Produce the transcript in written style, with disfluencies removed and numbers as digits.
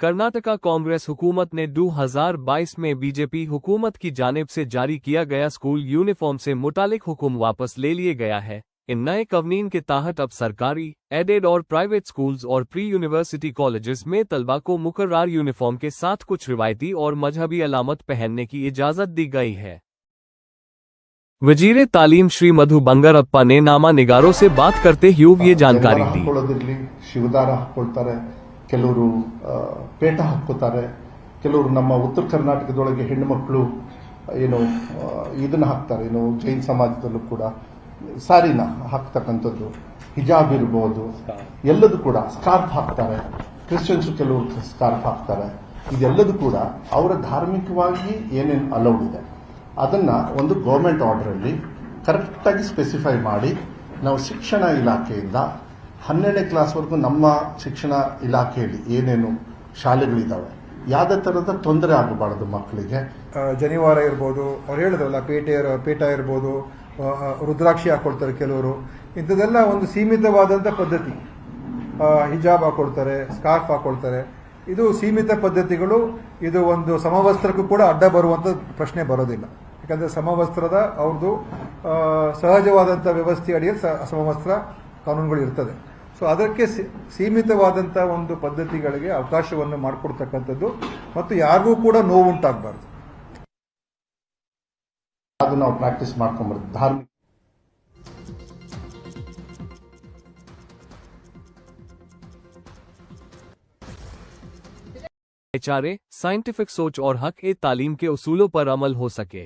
कर्नाटका कांग्रेस हुकूमत ने 2022 में बीजेपी हुकूमत की जानिब से जारी किया गया स्कूल यूनिफॉर्म से मुतालिक हुक्म वापस ले लिए गया है। इन नए कवानीन के तहत अब सरकारी, एडेड और प्राइवेट स्कूल्स और प्री यूनिवर्सिटी कॉलेजेस में तलबा को मुकर्रर यूनिफॉर्म के साथ कुछ रिवायती और मजहबी अलामत पहनने की इजाज़त दी गई है। वजीर तालीम श्री मधु बंगारप्पा ने नामा निगारों से बात करते हुए ये जानकारी दी। ಶಿವದಾರ ಹಾಕ್ಕೊಳ್ತಾರೆ, ಕೆಲವರು ಪೇಟ ಹಾಕ್ಕೋತಾರೆ, ಕೆಲವರು ನಮ್ಮ ಉತ್ತರ ಕರ್ನಾಟಕದೊಳಗೆ ಹೆಣ್ಣು ಮಕ್ಕಳು ಏನು ಇದನ್ನ ಹಾಕ್ತಾರೆ, ಏನು ಜೈನ್ ಸಮಾಜದಲ್ಲೂ ಕೂಡ ಸಾರಿನ ಹಾಕ್ತಕ್ಕಂಥದ್ದು, ಹಿಜಾಬ್ ಇರ್ಬೋದು, ಎಲ್ಲದೂ ಕೂಡ ಸ್ಕಾರ್ಫ್ ಹಾಕ್ತಾರೆ, ಕ್ರಿಶ್ಚಿಯನ್ಸ್ ಕೆಲವರು ಸ್ಕಾರ್ಫ್ ಹಾಕ್ತಾರೆ. ಇದೆಲ್ಲದೂ ಕೂಡ ಅವರ ಧಾರ್ಮಿಕವಾಗಿ ಏನೇನು ಅಲೌಡ್ ಇದೆ ಅದನ್ನ ಒಂದು ಗೌರ್ಮೆಂಟ್ ಆರ್ಡರ್ ಅಲ್ಲಿ ಕರೆಕ್ಟಾಗಿ ಸ್ಪೆಸಿಫೈ ಮಾಡಿ ನಾವು ಶಿಕ್ಷಣ ಇಲಾಖೆಯಿಂದ 12ನೇ ಕ್ಲಾಸ್ವರೆಗೂ ನಮ್ಮ ಶಿಕ್ಷಣ ಇಲಾಖೆಯಲ್ಲಿ ಏನೇನು ಶಾಲೆಗಳಿದ್ದಾವೆ ಯಾವುದೇ ಥರದ ತೊಂದರೆ ಆಗಬಾರದು ಮಕ್ಕಳಿಗೆ. ಜನಿವಾರ ಇರ್ಬೋದು, ಅವ್ರು ಹೇಳಿದ್ರಲ್ಲ ಪೇಟ ಇರ್ಬೋದು, ರುದ್ರಾಕ್ಷಿ ಹಾಕೊಳ್ತಾರೆ ಕೆಲವರು, ಇಂಥದ್ದೆಲ್ಲ ಒಂದು ಸೀಮಿತವಾದಂಥ ಪದ್ಧತಿ. ಹಿಜಾಬ್ ಹಾಕೊಳ್ತಾರೆ, ಸ್ಕಾರ್ಫ್ ಹಾಕೊಳ್ತಾರೆ, ಇದು ಸೀಮಿತ ಪದ್ಧತಿಗಳು. ಇದು ಒಂದು ಸಮವಸ್ತ್ರಕ್ಕೂ ಕೂಡ ಅಡ್ಡ ಬರುವಂಥ ಪ್ರಶ್ನೆ ಬರೋದಿಲ್ಲ. ಯಾಕಂದರೆ ಸಮವಸ್ತ್ರದ ಅವ್ರದ್ದು ಸಹಜವಾದಂಥ ವ್ಯವಸ್ಥೆ ಅಡಿಯಲ್ಲಿ ಸಮವಸ್ತ್ರ ಕಾನೂನುಗಳು ಇರ್ತದೆ. ಸೊ ಅದಕ್ಕೆ ಸೀಮಿತವಾದಂಥ ಒಂದು ಪದ್ಧತಿಗಳಿಗೆ ಅವಕಾಶವನ್ನು ಮಾಡಿಕೊಡ್ತಕ್ಕಂಥದ್ದು ಮತ್ತು ಯಾರಿಗೂ ಕೂಡ ನೋವುಂಟಾಗಬಾರ್ದು. ಅದು ನಾವು ಪ್ರಾಕ್ಟೀಸ್ ಮಾಡ್ಕೊಂಡ್ಬರ್ತೀವಿ. ಧಾರ್ಮಿಕ भाईचारे, साइंटिफिक सोच और हक ए तालीम के उसूलों पर अमल हो सके।